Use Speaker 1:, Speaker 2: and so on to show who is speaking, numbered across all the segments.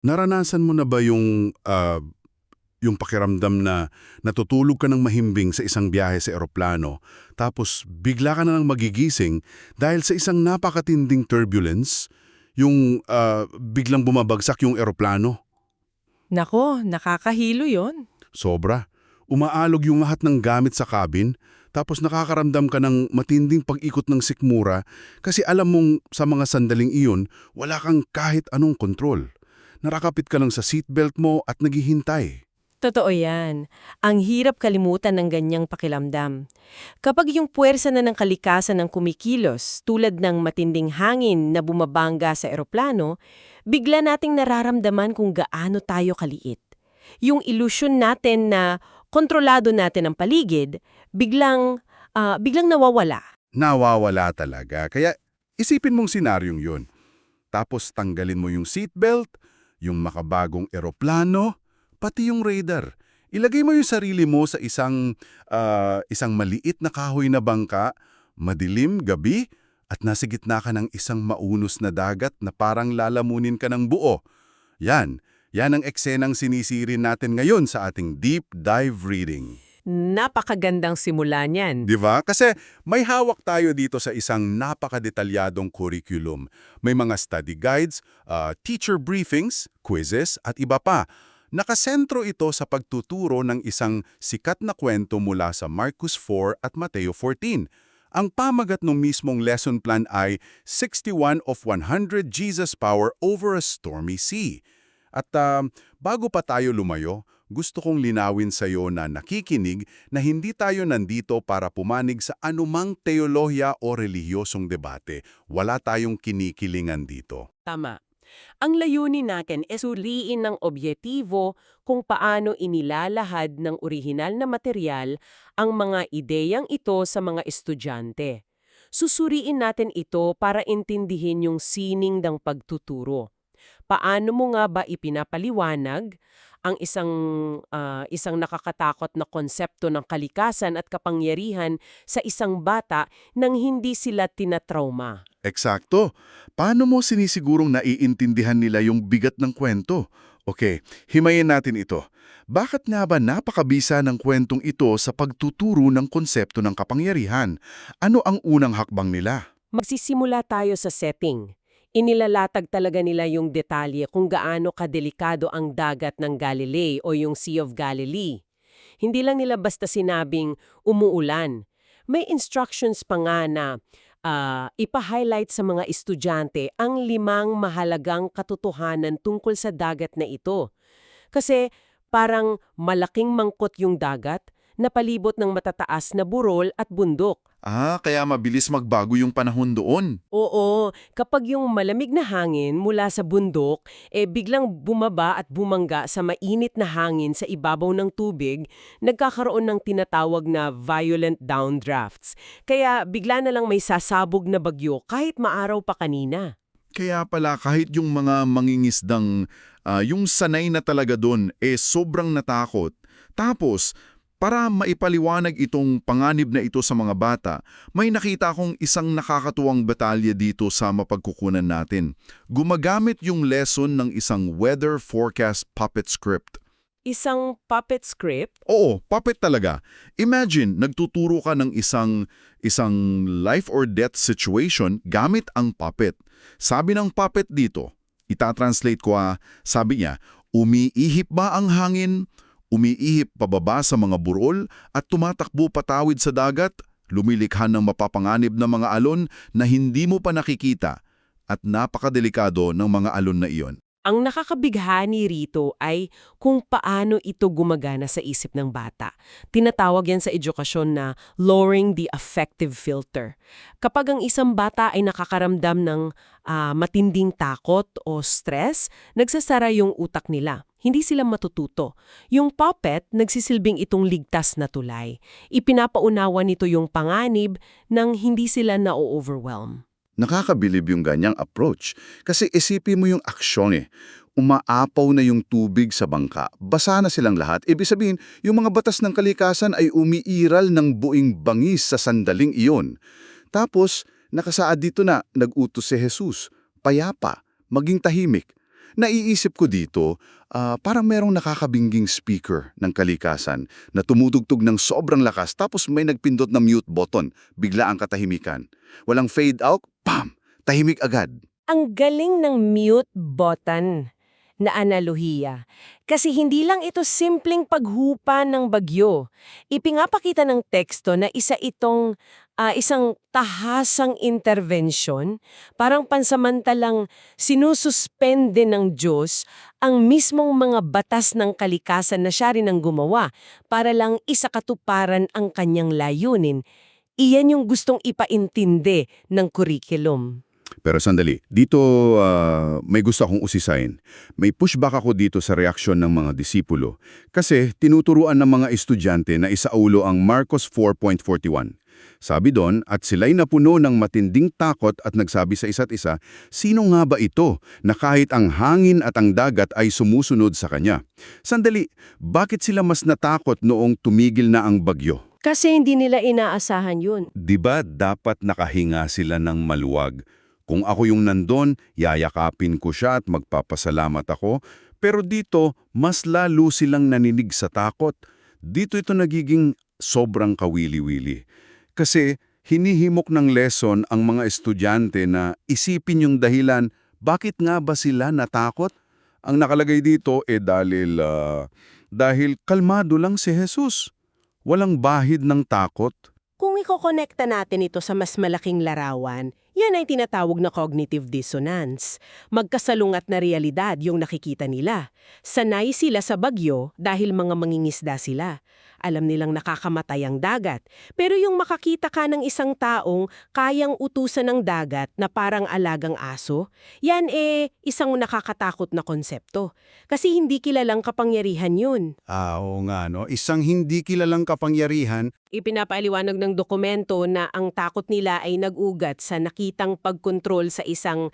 Speaker 1: Naranasan mo na ba yung pakiramdam na natutulog ka ng mahimbing sa isang biyahe sa eroplano, tapos bigla ka na lang magigising dahil sa isang napakatinding turbulence, biglang bumabagsak yung eroplano?
Speaker 2: Nako, nakakahilo yon.
Speaker 1: Sobra. Umaalog yung lahat ng gamit sa cabin, tapos nakakaramdam ka ng matinding pag-ikot ng sikmura kasi alam mong sa mga sandaling iyon, wala kang kahit anong kontrol. Narakapit ka lang sa seatbelt mo at naghihintay.
Speaker 2: Totoo yan. Ang hirap kalimutan ng ganyang pakilamdam. Kapag yung puwersa na ng kalikasan ng kumikilos, tulad ng matinding hangin na bumabangga sa eroplano, bigla nating nararamdaman kung gaano tayo kaliit. Yung ilusyon natin na kontrolado natin ang paligid, biglang nawawala.
Speaker 1: Nawawala talaga. Kaya isipin mong senaryong yun. Tapos tanggalin mo yung seatbelt, yung makabagong eroplano, pati yung radar. Ilagay mo yung sarili mo sa isang maliit na kahoy na bangka, madilim, gabi, at nasa gitna ka ng isang maunos na dagat na parang lalamunin ka ng buo. Yan ang eksenang sinisirin natin ngayon sa ating deep dive reading.
Speaker 2: Napakagandang simula niyan.
Speaker 1: Di ba? Kasi may hawak tayo dito sa isang napakadetalyadong curriculum. May mga study guides, teacher briefings, quizzes, at iba pa. Nakasentro ito sa pagtuturo ng isang sikat na kwento mula sa Marcos 4 at Mateo 14. Ang pamagat ng mismong lesson plan ay 61 of 100 Jesus power over a stormy sea. At bago pa tayo lumayo, gusto kong linawin sa iyo na nakikinig na hindi tayo nandito para pumanig sa anumang teolohiya o relihiyosong debate. Wala tayong kinikilingan dito.
Speaker 2: Tama. Ang layunin natin ay suriin ng objektibo kung paano inilalahad ng orihinal na material ang mga ideyang ito sa mga estudyante. Susuriin natin ito para intindihin yung sining ng pagtuturo. Paano mo nga ba ipinapaliwanag ang isang nakakatakot na konsepto ng kalikasan at kapangyarihan sa isang bata nang hindi sila tinatrauma?
Speaker 1: Eksakto. Paano mo sinisigurong naiintindihan nila yung bigat ng kwento? Okay, himayin natin ito. Bakit nga ba napakabisa ng kwentong ito sa pagtuturo ng konsepto ng kapangyarihan? Ano ang unang hakbang nila?
Speaker 2: Magsisimula tayo sa setting. Inilalatag talaga nila yung detalye kung gaano kadelikado ang dagat ng Galilee o yung Sea of Galilee. Hindi lang nila basta sinabing umuulan. May instructions pa nga na ipa-highlight sa mga estudyante ang 5 mahalagang katotohanan tungkol sa dagat na ito. Kasi parang malaking mangkot yung dagat na palibot ng matataas na burol at bundok.
Speaker 1: Kaya mabilis magbago yung panahon doon.
Speaker 2: Oo, kapag yung malamig na hangin mula sa bundok, biglang bumaba at bumangga sa mainit na hangin sa ibabaw ng tubig, nagkakaroon ng tinatawag na violent downdrafts. Kaya bigla na lang may sasabog na bagyo kahit maaraw pa kanina.
Speaker 1: Kaya pala kahit yung mga mangingisdang, yung sanay na talaga doon, sobrang natakot. Tapos, para maipaliwanag itong panganib na ito sa mga bata, may nakita akong isang nakakatuwang batalya dito sa mapagkukunan natin. Gumagamit yung lesson ng isang weather forecast puppet script.
Speaker 2: Isang puppet script?
Speaker 1: Oo, puppet talaga. Imagine, nagtuturo ka ng isang life or death situation gamit ang puppet. Sabi ng puppet dito, itatranslate ko sabi niya, umiihip ba ang hangin? Umiihip pababa sa mga burol at tumatakbo patawid sa dagat, lumilikha ng mapapanganib na mga alon na hindi mo pa nakikita at napakadelikado ng mga alon na iyon.
Speaker 2: Ang nakakabighani rito ay kung paano ito gumagana sa isip ng bata. Tinatawag yan sa edukasyon na lowering the affective filter. Kapag ang isang bata ay nakakaramdam ng matinding takot o stress, nagsasara yung utak nila. Hindi sila matututo. Yung puppet, nagsisilbing itong ligtas na tulay. Ipinapaunawa nito yung panganib nang hindi sila na-overwhelm.
Speaker 1: Nakakabilib yung ganyang approach kasi isipin mo yung aksyon Umaapaw na yung tubig sa bangka, basa na silang lahat. Ibig sabihin, yung mga batas ng kalikasan ay umiiral ng buing bangis sa sandaling iyon. Tapos, nakasaad dito na nag-utos si Jesus, payapa, maging tahimik.
Speaker 3: Naiisip ko dito, parang merong nakakabingging speaker ng kalikasan na tumutugtog ng sobrang lakas tapos may nagpindot na mute button, bigla ang katahimikan. Walang fade out, pam! Tahimik agad.
Speaker 2: Ang galing ng mute button na analohiya. Kasi hindi lang ito simpleng paghupa ng bagyo. Ipinapakita ng teksto na isang tahasang intervention, parang pansamantalang sinususpende ng Diyos ang mismong mga batas ng kalikasan na siya rin ang gumawa para lang isakatuparan ang kanyang layunin. Iyan yung gustong ipaintindi ng curriculum.
Speaker 3: Pero sandali, dito may gusto akong usisain. May pushback ako dito sa reaksyon ng mga disipulo. Kasi tinuturuan ng mga estudyante na isaulo ang Marcos 4.41. Sabi doon, at sila'y napuno ng matinding takot at nagsabi sa isa't isa, sino nga ba ito na kahit ang hangin at ang dagat ay sumusunod sa kanya? Sandali, bakit sila mas natakot noong tumigil na ang bagyo?
Speaker 2: Kasi hindi nila inaasahan yun.
Speaker 3: Diba dapat nakahinga sila ng maluwag? Kung ako yung nandun, yayakapin ko siya at magpapasalamat ako. Pero dito, mas lalo silang naninig sa takot. Dito ito nagiging sobrang kawili-wili. Kasi hinihimok ng lesson ang mga estudyante na isipin yung dahilan, bakit nga ba sila natakot? Ang nakalagay dito dahil kalmado lang si Jesus. Walang bahid ng takot.
Speaker 2: Kung ikokonekta natin ito sa mas malaking larawan, yan ay tinatawag na cognitive dissonance. Magkasalungat na realidad yung nakikita nila. Sanay sila sa bagyo dahil mga mangingisda sila. Alam nilang nakakamatay ang dagat. Pero yung makakita ka ng isang taong kayang utusan ng dagat na parang alagang aso, yan isang nakakatakot na konsepto. Kasi hindi kilalang kapangyarihan yun.
Speaker 1: Oo nga, no? Isang hindi kilalang kapangyarihan.
Speaker 2: Ipinapaaliwanag ng dokumento na ang takot nila ay nag-ugat sa nakitang pagkontrol sa isang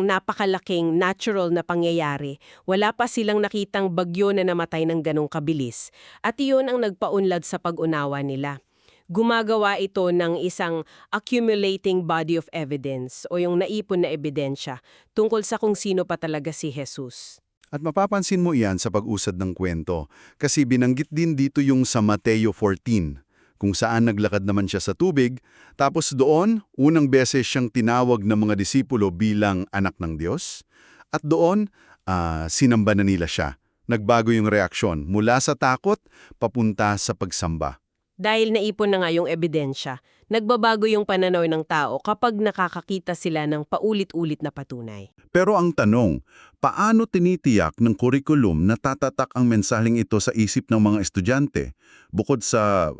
Speaker 2: napakalaking natural na pangyayari. Wala pa silang nakitang bagyo na namatay ng ganong kabilis. At iyon ang nagpaunlad sa pag-unawa nila. Gumagawa ito ng isang accumulating body of evidence o yung naipon na ebidensya tungkol sa kung sino pa talaga si Jesus.
Speaker 1: At mapapansin mo iyan sa pag-usad ng kwento kasi binanggit din dito yung sa Mateo 14, kung saan naglakad naman siya sa tubig, tapos doon, unang beses siyang tinawag ng mga disipulo bilang anak ng Diyos, at doon, sinamba na nila siya. Nagbago yung reaksyon mula sa takot, papunta sa pagsamba.
Speaker 2: Dahil naipon na nga yung ebidensya, nagbabago yung pananaw ng tao kapag nakakakita sila ng paulit-ulit na patunay.
Speaker 1: Pero ang tanong, paano tinitiyak ng curriculum na tatatak ang mensaheng ito sa isip ng mga estudyante? Bukod sa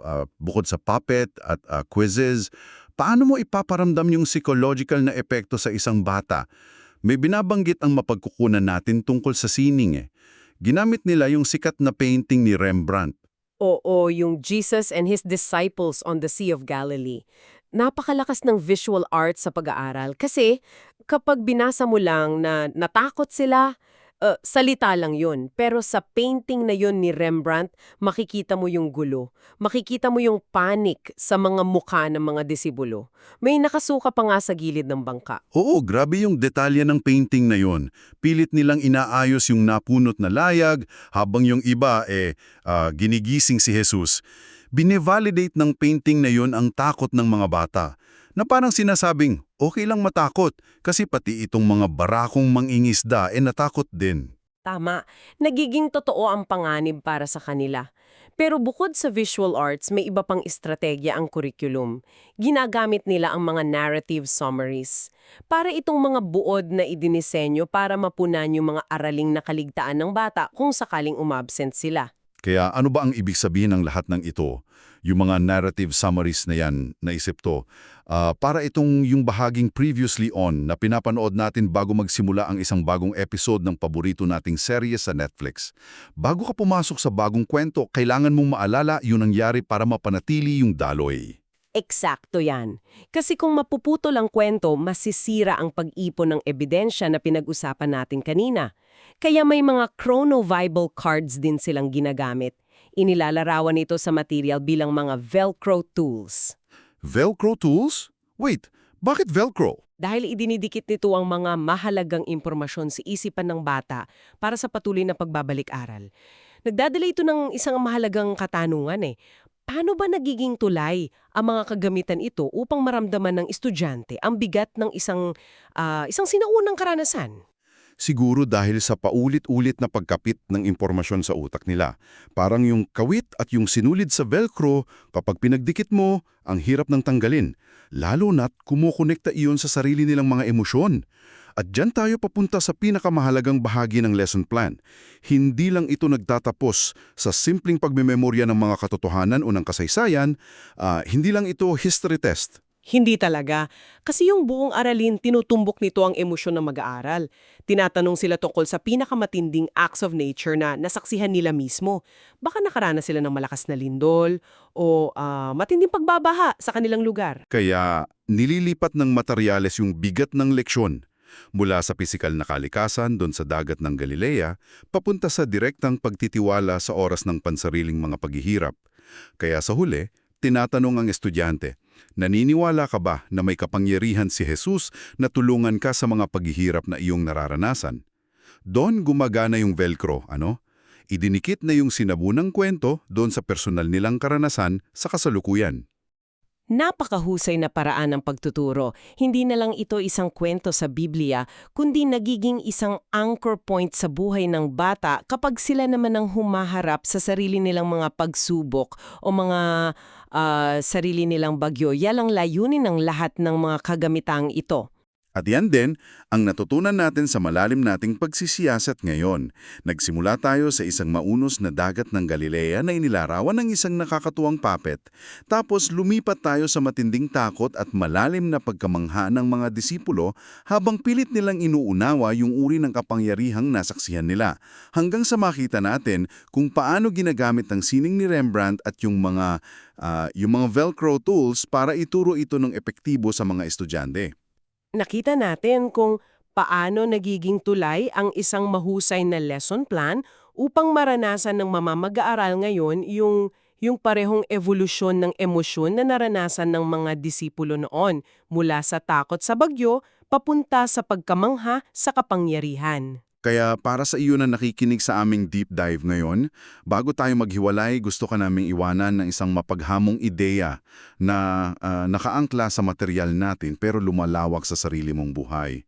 Speaker 1: puppet at quizzes, paano mo ipaparamdam yung psychological na epekto sa isang bata? May binabanggit ang mapagkukunan natin tungkol sa sining. Ginamit nila yung sikat na painting ni Rembrandt.
Speaker 2: Oo, yung Jesus and His Disciples on the Sea of Galilee. Napakalakas ng visual art sa pag-aaral kasi kapag binasa mo lang na natakot sila, salita lang yun. Pero sa painting na yun ni Rembrandt, makikita mo yung gulo. Makikita mo yung panic sa mga mukha ng mga disipulo. May nakasuka pa nga sa gilid ng bangka.
Speaker 1: Oo, grabe yung detalye ng painting na yon. Pilit nilang inaayos yung napunot na layag habang yung iba ginigising si Jesus. Bine-validate ng painting na yon ang takot ng mga bata. Na parang sinasabing, okay lang matakot kasi pati itong mga barakong mangingisda natakot din.
Speaker 2: Tama, nagiging totoo ang panganib para sa kanila. Pero bukod sa visual arts, may iba pang estrategya ang curriculum. Ginagamit nila ang mga narrative summaries. Para itong mga buod na idinisenyo para mapunan yung mga araling nakaligtaan ng bata kung sakaling umabsent sila.
Speaker 1: Kaya ano ba ang ibig sabihin ng lahat ng ito? Yung mga narrative summaries na yan, naisip to, para itong yung bahaging previously on na pinapanood natin bago magsimula ang isang bagong episode ng paborito nating serye sa Netflix. Bago ka pumasok sa bagong kwento, kailangan mong maalala yung nangyari para mapanatili yung daloy.
Speaker 2: Eksakto yan. Kasi kung mapuputol ang kwento, masisira ang pag-ipon ng ebidensya na pinag-usapan natin kanina. Kaya may mga chronoviable cards din silang ginagamit. Inilalarawan ito sa material bilang mga Velcro tools.
Speaker 1: Velcro tools? Wait, Bakit Velcro?
Speaker 2: Dahil idinidikit nito ang mga mahalagang impormasyon sa isipan ng bata para sa patuloy na pagbabalik-aral. Nagdadala ito ng isang mahalagang katanungan eh. Paano ba nagiging tulay ang mga kagamitan ito upang maramdaman ng estudyante ang bigat ng isang sinaunang karanasan?
Speaker 1: Siguro dahil sa paulit-ulit na pagkapit ng impormasyon sa utak nila. Parang yung kawit at yung sinulid sa Velcro, kapag pinagdikit mo, ang hirap ng tanggalin. Lalo na't kumukonekta iyon sa sarili nilang mga emosyon. At dyan tayo papunta sa pinakamahalagang bahagi ng lesson plan. Hindi lang ito nagtatapos sa simpleng pagmemorya ng mga katotohanan o ng kasaysayan, hindi lang ito history test.
Speaker 2: Hindi talaga. Kasi yung buong aralin, tinutumbok nito ang emosyon ng mag-aaral. Tinatanong sila tungkol sa pinakamatinding acts of nature na nasaksihan nila mismo. Baka nakaranas sila ng malakas na lindol o matinding pagbabaha sa kanilang lugar.
Speaker 1: Kaya nililipat ng materyales yung bigat ng leksyon. Mula sa pisikal na kalikasan doon sa dagat ng Galilea, papunta sa direktang pagtitiwala sa oras ng pansariling mga paghihirap. Kaya sa huli, tinatanong ang estudyante, naniniwala ka ba na may kapangyarihan si Jesus na tulungan ka sa mga paghihirap na iyong nararanasan? Doon gumagana yung Velcro, ano? Idinikit na yung sinabunang kwento doon sa personal nilang karanasan sa kasalukuyan.
Speaker 2: Napakahusay na paraan ng pagtuturo. Hindi na lang ito isang kwento sa Biblia, kundi nagiging isang anchor point sa buhay ng bata kapag sila naman ang humaharap sa sarili nilang mga pagsubok o mga sarili nilang bagyo. Yalang layunin ng lahat ng mga kagamitang ito.
Speaker 1: At yan din ang natutunan natin sa malalim nating pagsisiyasat ngayon. Nagsimula tayo sa isang maunos na dagat ng Galilea na inilarawan ng isang nakakatuwang puppet. Tapos lumipat tayo sa matinding takot at malalim na pagkamangha ng mga disipulo habang pilit nilang inuunawa yung uri ng kapangyarihang nasaksihan nila. Hanggang sa makita natin kung paano ginagamit ang sining ni Rembrandt at yung mga Velcro tools para ituro ito ng epektibo sa mga estudyante.
Speaker 2: Nakita natin kung paano nagiging tulay ang isang mahusay na lesson plan upang maranasan ng mamamag-aaral ngayon yung parehong evolusyon ng emosyon na naranasan ng mga disipulo noon mula sa takot sa bagyo papunta sa pagkamangha sa kapangyarihan.
Speaker 1: Kaya para sa iyo na nakikinig sa aming deep dive ngayon, bago tayo maghiwalay, gusto ka naming iwanan ng isang mapaghamong ideya na nakaangkla sa material natin pero lumalawak sa sarili mong buhay.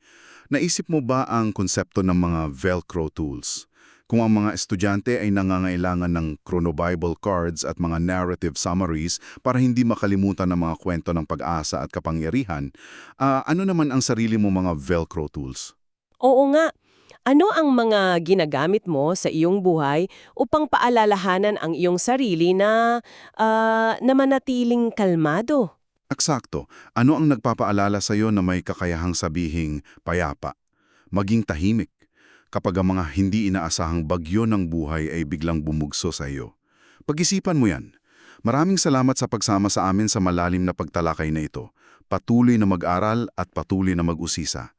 Speaker 1: Naisip mo ba ang konsepto ng mga Velcro tools? Kung ang mga estudyante ay nangangailangan ng chronobible cards at mga narrative summaries para hindi makalimutan ang mga kwento ng pag-asa at kapangyarihan, ano naman ang sarili mo mga Velcro tools?
Speaker 2: Oo nga. Ano ang mga ginagamit mo sa iyong buhay upang paalalahanan ang iyong sarili na manatiling kalmado?
Speaker 1: Eksakto. Ano ang nagpapaalala sa iyo na may kakayahang sabihing payapa? Maging tahimik kapag ang mga hindi inaasahang bagyo ng buhay ay biglang bumugso sa iyo. Pag-isipan mo yan. Maraming salamat sa pagsama sa amin sa malalim na pagtalakay na ito. Patuloy na mag-aral at patuloy na mag-usisa.